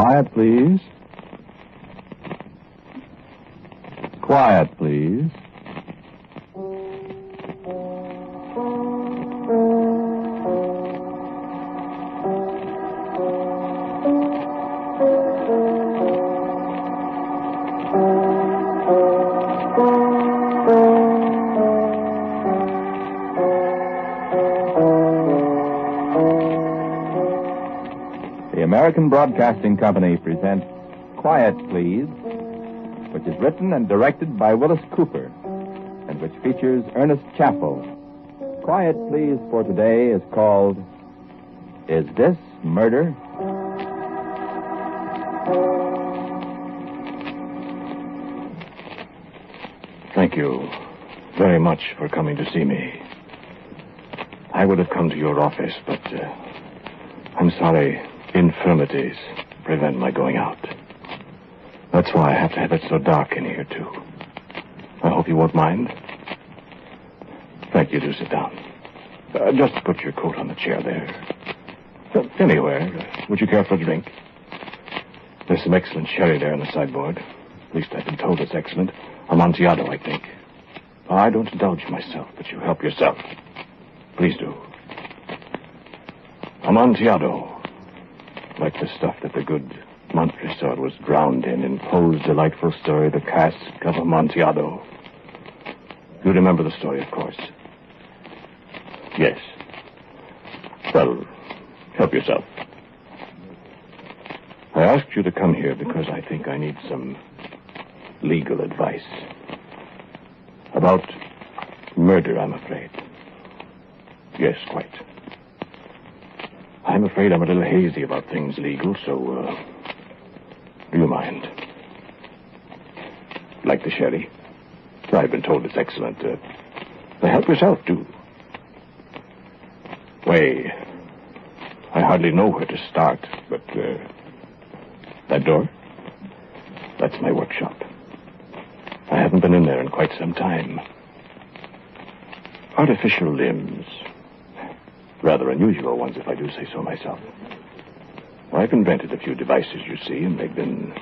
Quiet, please. Quiet, please. The American Broadcasting Company presents Quiet, Please, which is written and directed by Willis Cooper, and which features Ernest Chappell. Quiet, Please for today is called, Is This Murder? Thank you very much for coming to see me. I would have come to your office, but I'm sorry, infirmities prevent my going out. That's why I have to have it so dark in here, too. I hope you won't mind. Thank you. Do sit down. Just put your coat on the chair there. Anywhere. Would you care for a drink? There's some excellent sherry there on the sideboard. At least I've been told it's excellent. Amontillado, I think. I don't indulge myself, but you help yourself. Please do. Amontillado. Like the stuff that the good Montresor was drowned in Poe's delightful story, The Cask of Amontillado. You remember the story, of course. Yes. Well, help yourself. I asked you to come here because I think I need some legal advice. About murder, I'm afraid. Yes, quite. I'm afraid I'm a little hazy about things legal, so, do you mind? Like the sherry? I've been told it's excellent. Help yourself, too. Way, I hardly know where to start, but, that door? That's my workshop. I haven't been in there in quite some time. Artificial limbs. Rather unusual ones, if I do say so myself. I've invented a few devices, you see, and they've been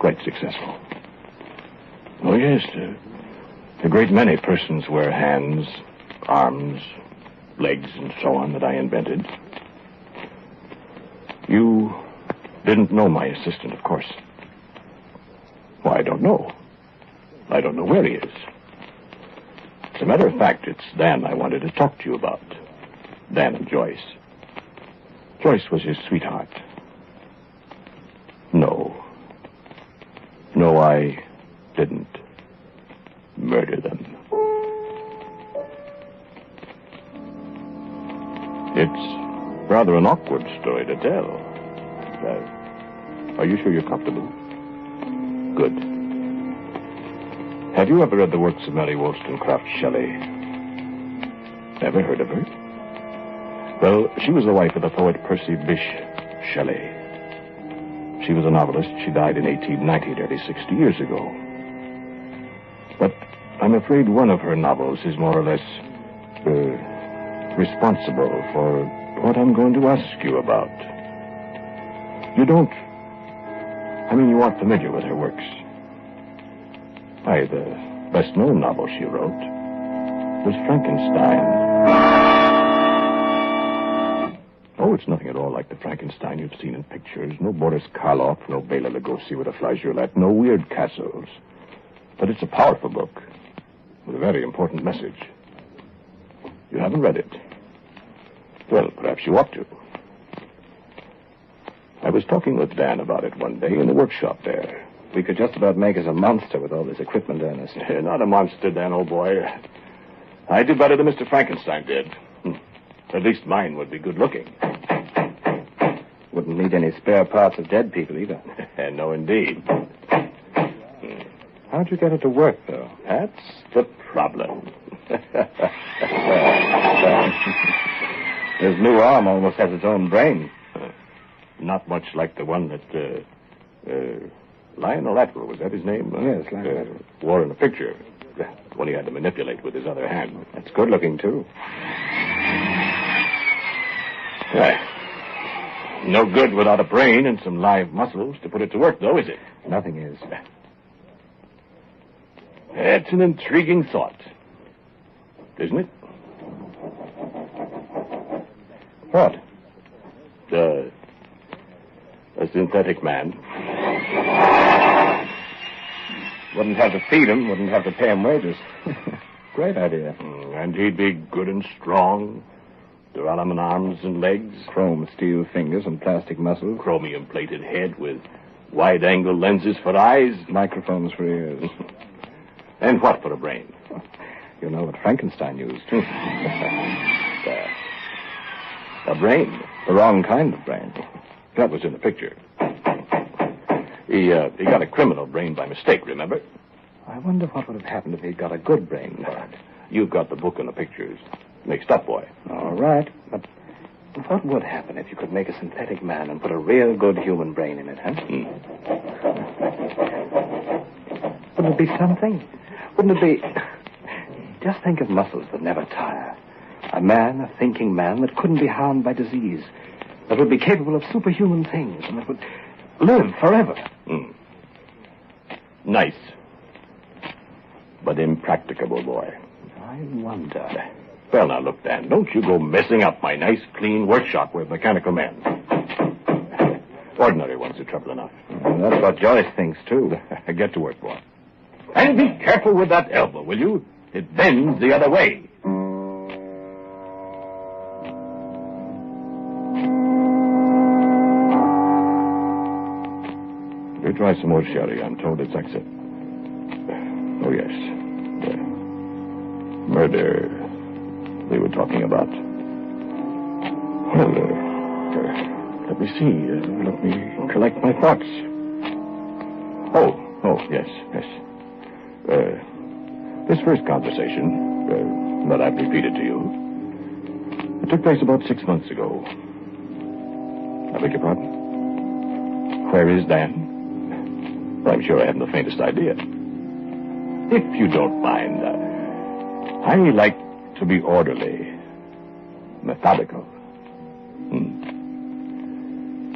quite successful. Oh, yes, a great many persons wear hands, arms, legs, and so on that I invented. You didn't know my assistant, of course. Well, I don't know. I don't know where he is. As a matter of fact, it's Dan I wanted to talk to you about. Dan and Joyce. Joyce was his sweetheart. No. No, I didn't murder them. It's rather an awkward story to tell. Are you sure you're comfortable? Good. Have you ever read the works of Mary Wollstonecraft Shelley? Never heard of her? Well, she was the wife of the poet Percy Bysshe Shelley. She was a novelist. She died in 1890, nearly 60 years ago. But I'm afraid one of her novels is more or less responsible for what I'm going to ask you about. You don't... I mean, you aren't familiar with her works. Why, the best-known novel she wrote was Frankenstein. Oh, it's nothing at all like the Frankenstein you've seen in pictures. No Boris Karloff, no Bela Lugosi with a flageolet, no weird castles. But it's a powerful book with a very important message. You haven't read it? Well, perhaps you ought to. I was talking with Dan about it one day in the workshop there. We could just about make us a monster with all this equipment, Ernest. Not a monster, Dan, old boy. I do better than Mr. Frankenstein did. At least mine would be good looking. Wouldn't need any spare parts of dead people, either. No, indeed. How'd you get it to work, though? That's the problem. His new arm almost has its own brain. Not much like the one that, Lionel Atwill, was that his name? Yes, Lionel Atwill. Wore in the picture. The one he had to manipulate with his other hand. That's good looking, too. No good without a brain and some live muscles to put it to work, though, is it? Nothing is. That's an intriguing thought, isn't it? What? A synthetic man. Wouldn't have to feed him, wouldn't have to pay him wages. Great idea. And he'd be good and strong. Duralumin arms and legs. Chrome steel fingers and plastic muscles. Chromium-plated head with wide-angle lenses for eyes. Microphones for ears. And what for a brain? You know what Frankenstein used. A brain. The wrong kind of brain. That was in the picture. He got a criminal brain by mistake, remember? I wonder what would have happened if he'd got a good brain for it. You've got the book and the pictures. Mixed up, boy. All right, but what would happen if you could make a synthetic man and put a real good human brain in it, huh? Wouldn't it be something? Wouldn't it be... Just think of muscles that never tire. A man, a thinking man that couldn't be harmed by disease. That would be capable of superhuman things and that would live forever. Nice. But impracticable, boy. I wonder... Well, now, look, Dan, don't you go messing up my nice, clean workshop with mechanical men. Ordinary ones are trouble enough. That's what Joyce thinks, too. Get to work, boy. And be careful with that elbow, will you? It bends the other way. You try some more sherry. I'm told it's exit. Oh, yes. Murder they were talking about. Well, let me see. Let me collect my thoughts. Oh, yes. This first conversation that I've repeated to you, it took place about 6 months ago. I beg your pardon? Where is Dan? Well, I'm sure I haven't the faintest idea. If you don't mind, I like to be orderly, methodical.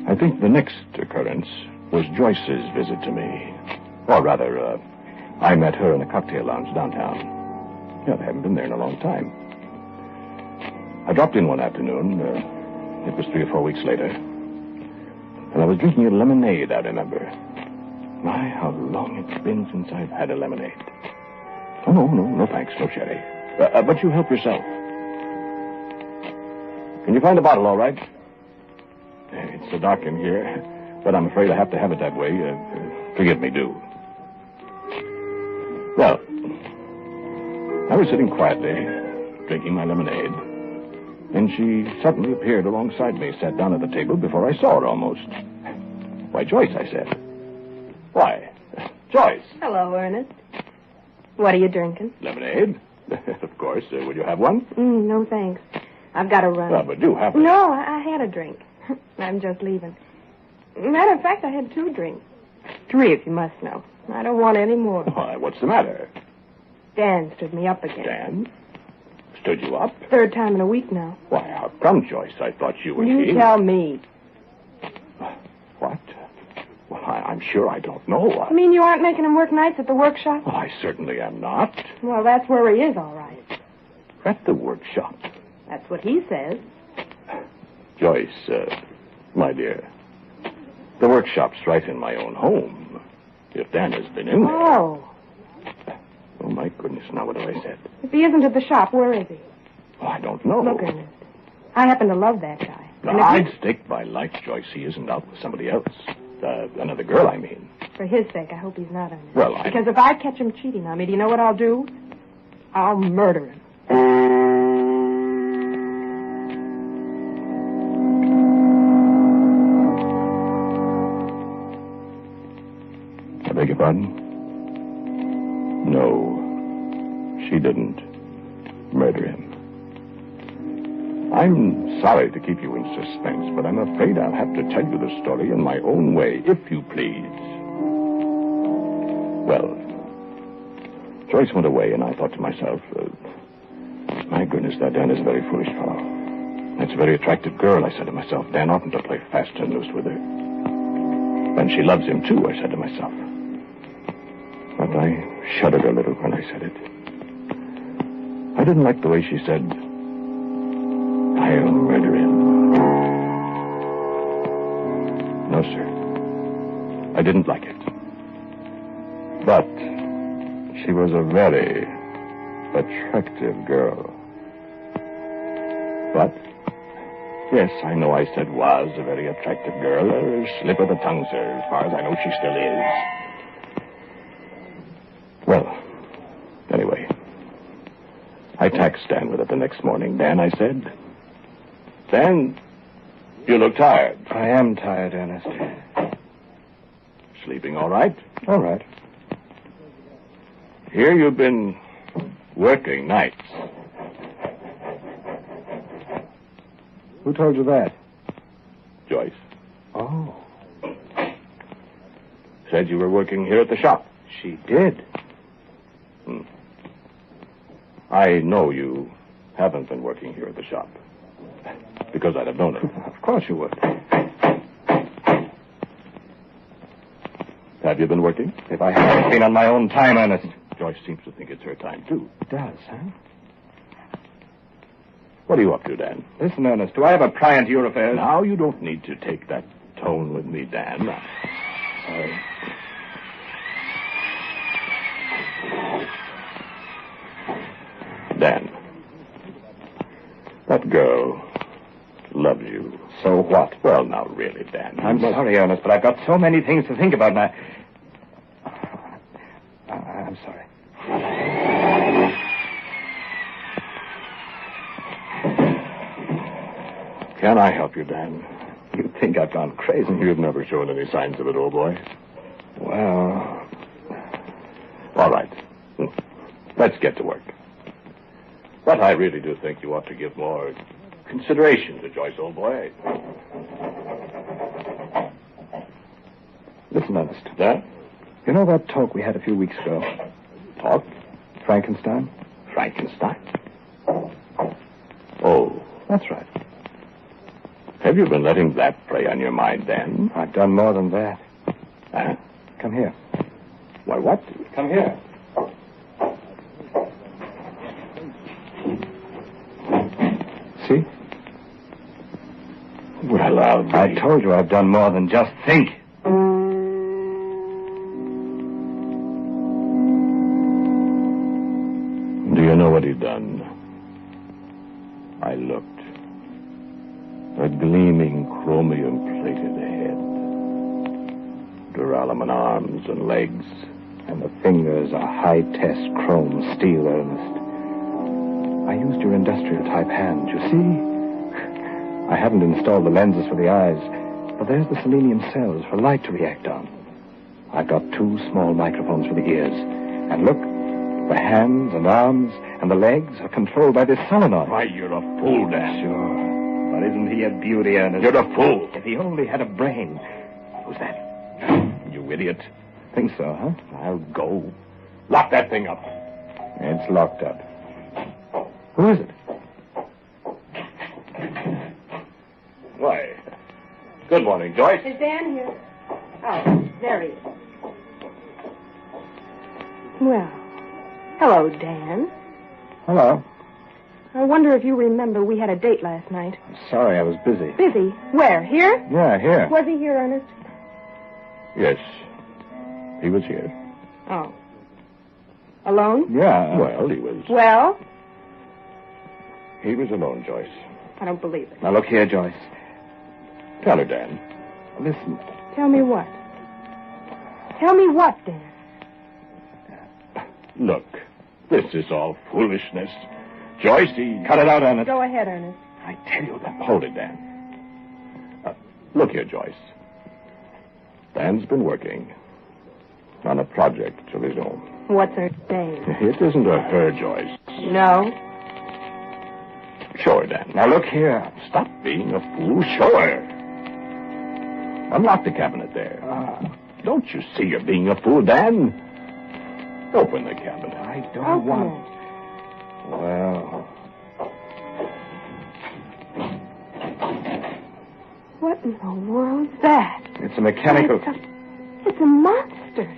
I think the next occurrence was Joyce's visit to me. Or rather, I met her in a cocktail lounge downtown. Yeah, I haven't been there in a long time. I dropped in one afternoon. It was 3 or 4 weeks later. And I was drinking a lemonade, I remember. My, how long it's been since I've had a lemonade. Oh, no thanks, no sherry. But you help yourself. Can you find a bottle, all right? It's so dark in here, but I'm afraid I have to have it that way. Forgive me, do. Well, I was sitting quietly, drinking my lemonade, and she suddenly appeared alongside me, sat down at the table before I saw her almost. Why, Joyce, I said. Why, Joyce. Hello, Ernest. What are you drinking? Lemonade. Of course. Will you have one? No, thanks. I've got to run. Oh, but do have it. No, I had a drink. I'm just leaving. Matter of fact, I had 2 drinks. 3, if you must know. I don't want any more. Why, what's the matter? Dan stood me up again. Dan? Stood you up? 3rd time in a week now. Why, how come, Joyce? I thought you and You he... tell me. What? Well, I'm sure I don't know. I mean, you aren't making him work nights at the workshop? Well, I certainly am not. Well, that's where he is, all right. At the workshop. That's what he says. Joyce, my dear, the workshop's right in my own home. If Dan has been in there... Oh. Oh, my goodness, now what have I said? If he isn't at the shop, where is he? Oh, I don't know. Look, Ernest, I happen to love that guy. Now, I'd stake my life, Joyce, he isn't out with somebody else. Another girl, I mean. For his sake, I hope he's not, Ernest. Well, Because if I catch him cheating on me, do you know what I'll do? I'll murder him. I beg your pardon? No, she didn't murder him. I'm sorry to keep you in suspense, but I'm afraid I'll have to tell you the story in my own way, if you please. Well, Joyce went away, and I thought to myself, my goodness, that Dan is a very foolish fellow. That's a very attractive girl, I said to myself. Dan oughtn't to play fast and loose with her. And she loves him, too, I said to myself. But I shuddered a little when I said it. I didn't like the way she said, I'll murder him. No, sir. I didn't like it. But she was a very attractive girl. But, yes, I know I said was a very attractive girl. A slip of the tongue, sir. As far as I know, she still is. Well, anyway, I taxed Dan with it the next morning. Dan, I said, Dan, you look tired. I am tired, Ernest. Sleeping all right? All right. Here you've been working nights. Who told you that? Joyce. Oh. Said you were working here at the shop. She did. I know you haven't been working here at the shop. Because I'd have known it. Of course you would. Have you been working? If I hadn't been on my own time, Ernest. Joyce seems to think it's her time, too. It does, huh? What are you up to, Dan? Listen, Ernest, do I have a pry into your affairs? Now, you don't need to take that tone with me, Dan. Sorry. Dan, that girl loves you. So what? Well, now, really, Dan. I'm sorry, Ernest, but I've got so many things to think about now. I'm sorry. Can I help you, Dan? You think I've gone crazy? You've never shown any signs of it, old boy. Well... All right. Let's get to work. But I really do think you ought to give more consideration to Joyce, old boy. Listen, Ernest. Yeah? You know that talk we had a few weeks ago? Talk? Frankenstein? Frankenstein? Oh. That's right. Have you been letting that prey on your mind, Dan? I've done more than that. Huh? Come here. Why, what? Come here. See? Well, I told you I've done more than just think. Do you know what he'd done? I looked. A gleaming chromium-plated head. Duralumin arms and legs. And the fingers are high-test chrome steel, Ernest. I used your industrial-type hand, you see? I haven't installed the lenses for the eyes, but there's the selenium cells for light to react on. I've got 2 small microphones for the ears. And look, the hands and arms and the legs are controlled by this solenoid. Why, you're a fool, Dan. Sure. But isn't he a beauty, Ernest? You're a fool. If he only had a brain. Who's that? You idiot. Think so, huh? I'll go. Lock that thing up. It's locked up. Who is it? Why? Good morning, Joyce. Is Dan here? Oh, there he is. Well, hello, Dan. Hello. I wonder if you remember we had a date last night. I'm sorry, I was busy. Busy? Where? Here? Yeah, here. Was he here, Ernest? Yes. He was here. Oh. Alone? Yeah. Well, he was... Well? He was alone, Joyce. I don't believe it. Now, look here, Joyce. Tell her, Dan. Listen. Tell me what? Tell me what, Dan? Look, this is all foolishness. Joyce, he... Cut it out, Ernest. Go ahead, Ernest. I tell you that. Hold it, Dan. Look here, Joyce. Dan's been working on a project of his own. What's her name? It isn't a her, Joyce. No. Show her, Dan. Now, look here. Stop being a fool. Show her. Unlock the cabinet there. Don't you see you're being a fool, Dan? Open the cabinet. I don't Open want... it. Well... What in the world's that? It's a mechanical... It's a monster.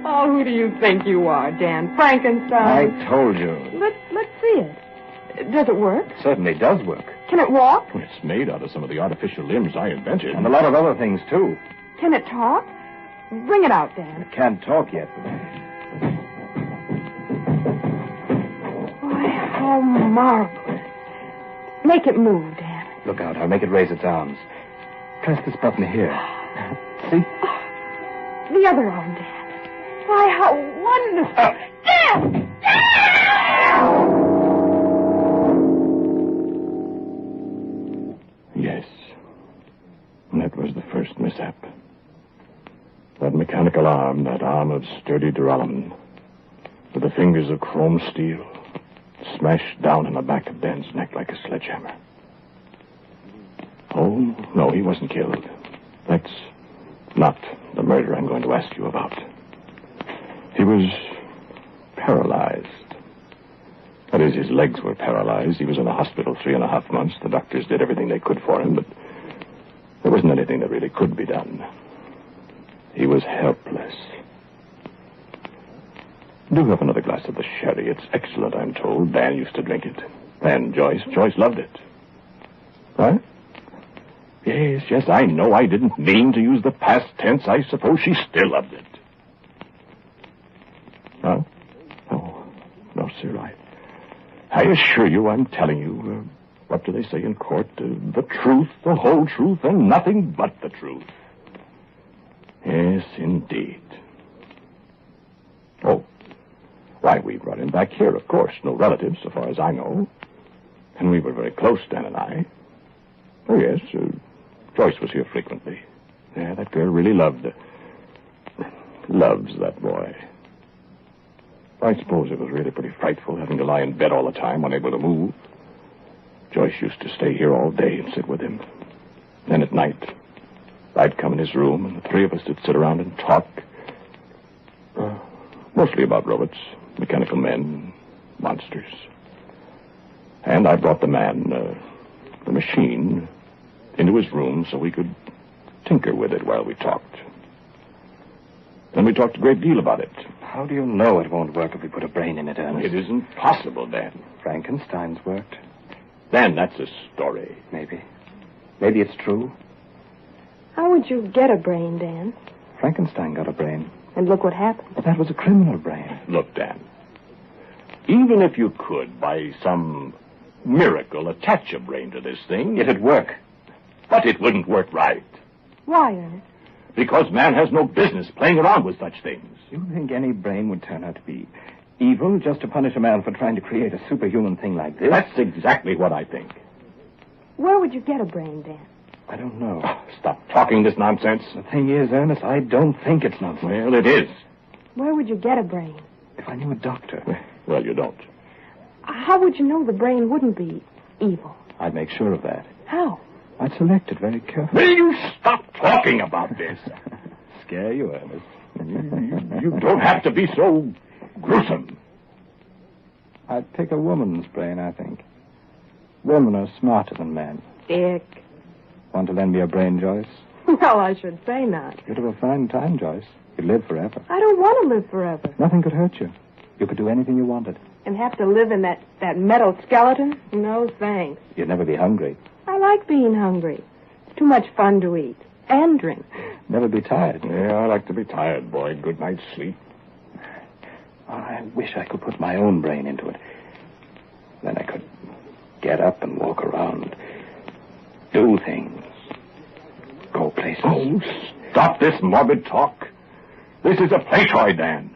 Oh, who do you think you are, Dan? Frankenstein? I told you. Let's see it. Does it work? It certainly does work. Can it walk? It's made out of some of the artificial limbs I invented. And a lot of other things, too. Can it talk? Bring it out, Dan. It can't talk yet. Why, how marvelous. Make it move, Dan. Look out. I'll make it raise its arms. Press this button here. See? The other arm, Dan. Why, how wonderful. Dan! Dan! Yes. That was the first mishap. That mechanical arm, that arm of sturdy duralumin, with the fingers of chrome steel, smashed down in the back of Dan's neck like a sledgehammer. Oh, no, he wasn't killed. That's not the murder I'm going to ask you about. He was paralyzed. That is, his legs were paralyzed. He was in the hospital 3.5 months. The doctors did everything they could for him, but there wasn't anything that really could be done. He was helpless. Do have another glass of the sherry. It's excellent, I'm told. Dan used to drink it. And Joyce. Joyce loved it. Huh? Yes, I know. I didn't mean to use the past tense. I suppose she still loved it. Huh? Oh, no, sir. I assure you I'm telling you, what do they say in court? The truth, the whole truth, and nothing but the truth. Yes, indeed. Oh, why, we brought him back here, of course. No relatives, so far as I know. And we were very close, Dan and I. Oh, yes, Joyce was here frequently. Yeah, that girl really loves that boy. I suppose it was really pretty frightful having to lie in bed all the time, unable to move. Joyce used to stay here all day and sit with him. Then at night, I'd come in his room, and the three of us would sit around and talk. Mostly about robots, mechanical men, monsters. And I brought the machine, into his room so we could tinker with it while we talked. And we talked a great deal about it. How do you know it won't work if we put a brain in it, Ernest? It isn't possible, Dan. Frankenstein's worked. Dan, that's a story. Maybe. Maybe it's true. How would you get a brain, Dan? Frankenstein got a brain. And look what happened. But that was a criminal brain. Look, Dan. Even if you could, by some miracle, attach a brain to this thing, It'd work. But it wouldn't work right. Why, Ernest? Because man has no business playing around with such things. You think any brain would turn out to be evil just to punish a man for trying to create a superhuman thing like this? That's exactly what I think. Where would you get a brain, Dan? I don't know. Stop talking this nonsense. The thing is, Ernest, I don't think it's nonsense. Well, it is. Where would you get a brain? If I knew a doctor, Well, you don't. How would you know the brain wouldn't be evil? I'd make sure of that. How? I'd select it very carefully. Will you stop talking about this? Scare you, Ernest. You don't have to be so gruesome. I'd pick a woman's brain, I think. Women are smarter than men. Dick. Want to lend me a brain, Joyce? Well, I should say not. You'd have a fine time, Joyce. You'd live forever. I don't want to live forever. Nothing could hurt you. You could do anything you wanted. And have to live in that metal skeleton? No, thanks. You'd never be hungry. I like being hungry. It's too much fun to eat. And drink. Never be tired. Yeah, I like to be tired, boy. Good night's sleep. I wish I could put my own brain into it. Then I could get up and walk around. Do things. Go places. Oh, stop this morbid talk. This is a play toy, Dan.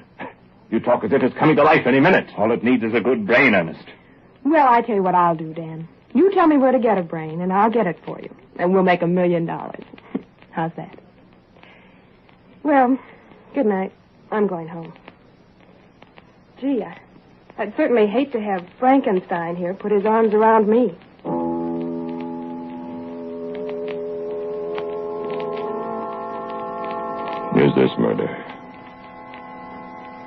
You talk as if it's coming to life any minute. All it needs is a good brain, Ernest. Well, I tell you what I'll do, Dan. You tell me where to get a brain, and I'll get it for you. And we'll make $1 million. How's that? Well, good night. I'm going home. Gee, I'd certainly hate to have Frankenstein here put his arms around me. Is this murder?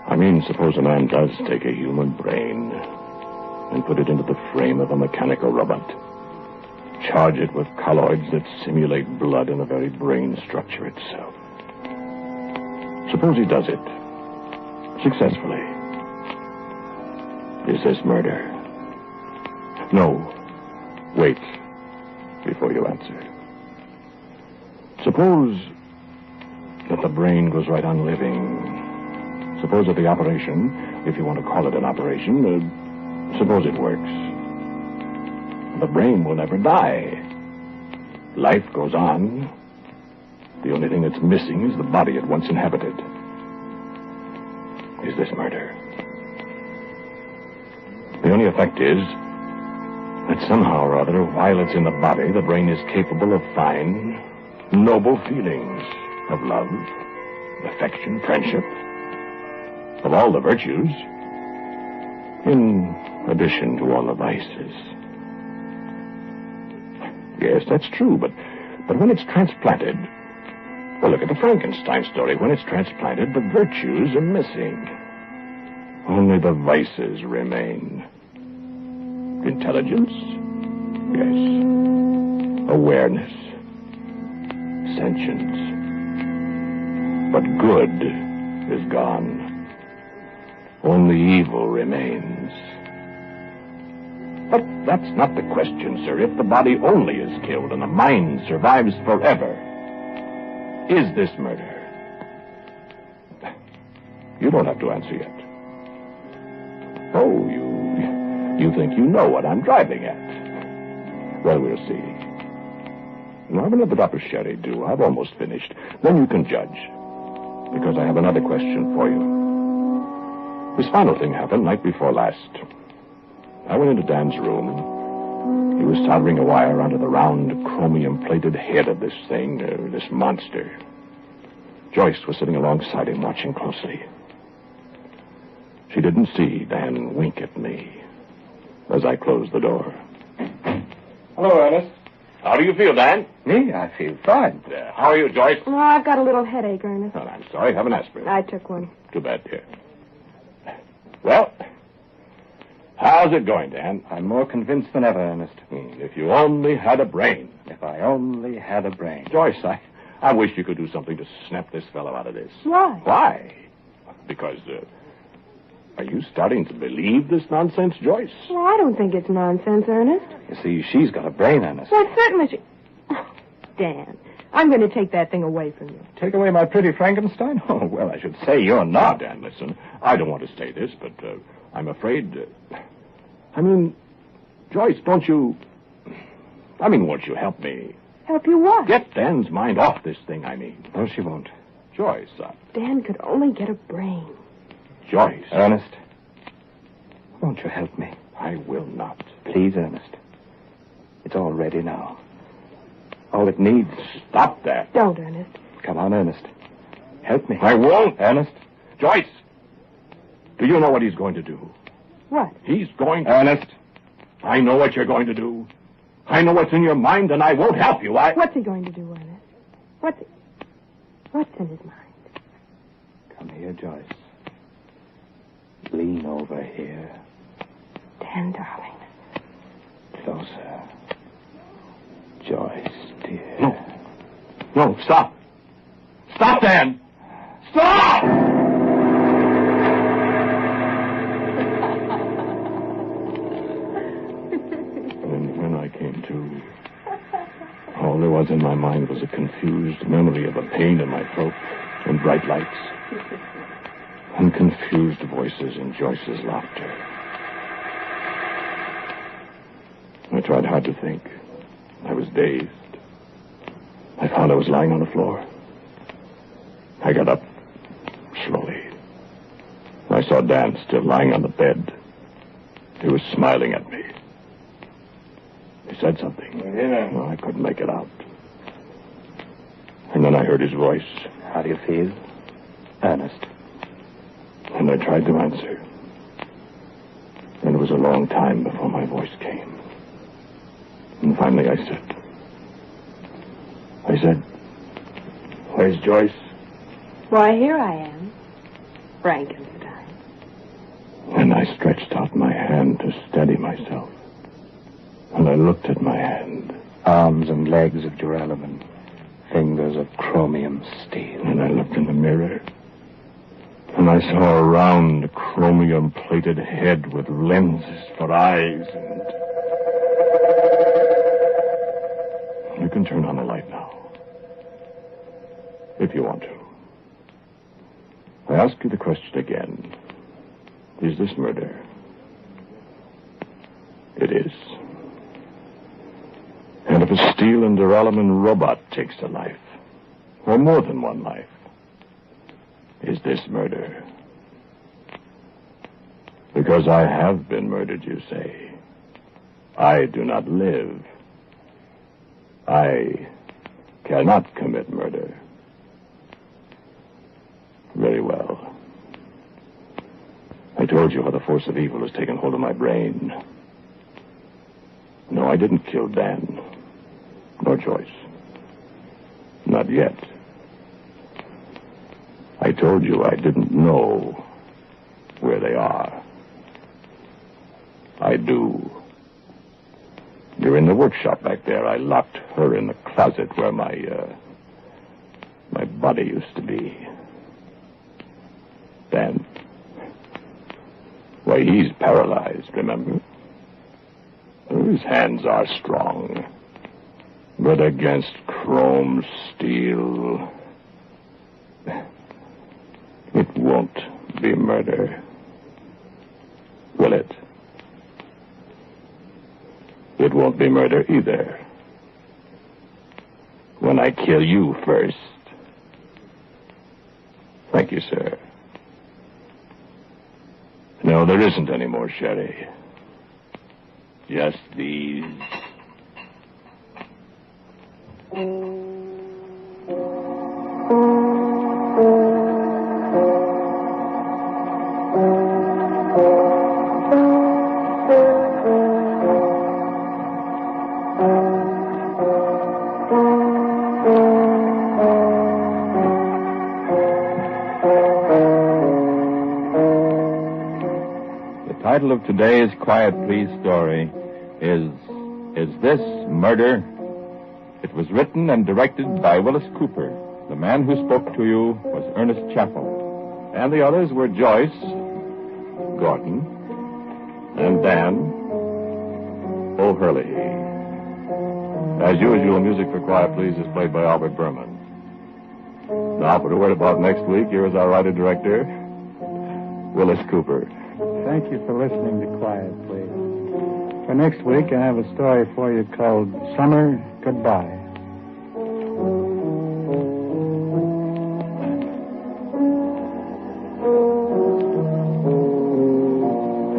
I mean, suppose a man does take a human brain and put it into the frame of a mechanical robot. charge it with colloids that simulate blood in the very brain structure itself. Suppose he does it successfully. Is this murder? No. Wait before you answer. Suppose that the brain goes right on living. Suppose that the operation, if you want to call it an operation, suppose it works. The brain will never die. Life goes on. The only thing that's missing is the body it once inhabited. Is this murder? The only effect is that somehow or other, while it's in the body, the brain is capable of fine, noble feelings of love, affection, friendship, of all the virtues, in addition to all the vices. Yes, that's true, but when it's transplanted, well, look at the Frankenstein story. When it's transplanted, the virtues are missing. Only the vices remain. Intelligence? Yes. Awareness. Sentience. But good is gone. Only evil remains. But that's not the question, sir. If the body only is killed and the mind survives forever, is this murder? You don't have to answer yet. Oh, you think you know what I'm driving at. Well, we'll see. Now, have another drop of sherry, do. I've almost finished. Then you can judge. Because I have another question for you. This final thing happened night before last. I went into Dan's room. He was soldering a wire onto the round, chromium-plated head of this thing, this monster. Joyce was sitting alongside him, watching closely. She didn't see Dan wink at me as I closed the door. Hello, Ernest. How do you feel, Dan? Me? I feel fine. How are you, Joyce? Oh, I've got a little headache, Ernest. Well, I'm sorry. Have an aspirin. I took one. Too bad, dear. Well, how's it going, Dan? I'm more convinced than ever, Ernest. If you only had a brain. If I only had a brain. Joyce, I wish you could do something to snap this fellow out of this. Why? Why? Because, are you starting to believe this nonsense, Joyce? Well, I don't think it's nonsense, Ernest. You see, she's got a brain, Ernest. Well, certainly she... Oh, Dan, I'm going to take that thing away from you. Take away my pretty Frankenstein? Oh, well, I should say you're Now, not. Dan, listen. I don't want to say this, but I'm afraid... Joyce, don't you... won't you help me? Help you what? Get Dan's mind off this thing, No, she won't. Joyce, Dan could only get a brain. Joyce. Ernest, won't you help me? I will not. Please, Ernest. It's all ready now. All it needs... Stop that. Don't, Ernest. Come on, Ernest. Help me. I won't. Ernest? Joyce, do you know what he's going to do? What? He's going to... Ernest? I know what you're going to do. I know what's in your mind, and I won't help you. What's he going to do, Ernest? What's in his mind? Come here, Joyce. Lean over here. Dan, darling. Closer. Joyce, dear. No, stop. Stop, Dan. Stop! When I came to, all there was in my mind was a confused memory of a pain in my throat and bright lights and confused voices and Joyce's laughter. I tried hard to think. I was dazed. I found I was lying on the floor. I got up slowly. I saw Dan still lying on the bed. He was smiling at me. He said something. No, I couldn't make it out. And then I heard his voice. How do you feel? Ernest. And I tried to answer. And it was a long time before my voice came. And finally I said, where's Joyce? Why, here I am. Frankenstein. And I stretched out my hand to steady myself. And I looked at my hand. Arms and legs of duralumin. Fingers of chromium steel. And I looked in the mirror. And I saw a round, chromium-plated head with lenses for eyes and... You can turn on the light now. If you want to. I ask you the question again. Is this murder? It is. And if a steel and duralumin robot takes a life, or more than one life, is this murder? Because I have been murdered, you say. I do not live. I cannot commit murder. Very well. I told you how the force of evil has taken hold of my brain. No, I didn't kill Dan. Nor Joyce. Not yet. I told you I didn't know where they are. I do. You're in the workshop back there. I locked her in the closet where my body used to be. Dan. Why, he's paralyzed, remember? His hands are strong. But against chrome steel, it won't be murder. Will it? It won't be murder either. When I kill you first. Thank you, sir. No, there isn't any more sherry. Just these. The title of today's Quiet Please story is This Murder? It was written and directed by Willis Cooper. The man who spoke to you was Ernest Chappell. And the others were Joyce, Gordon, and Dan O'Hurley. As usual, music for Quiet Please is played by Albert Berman. Now, for a word about next week, here is our writer-director, Willis Cooper. Thank you for listening to Quiet Please. For next week, I have a story for you called Summer Goodbye.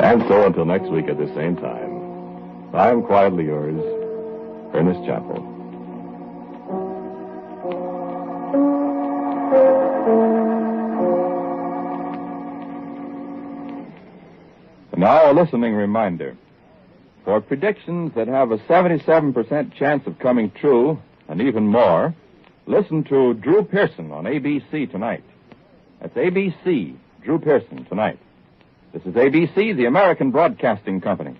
And so until next week at the same time, I am quietly yours, Ernest Chappell. Now, a listening reminder. For predictions that have a 77% chance of coming true, and even more, listen to Drew Pearson on ABC tonight. That's ABC, Drew Pearson, tonight. This is ABC, the American Broadcasting Company.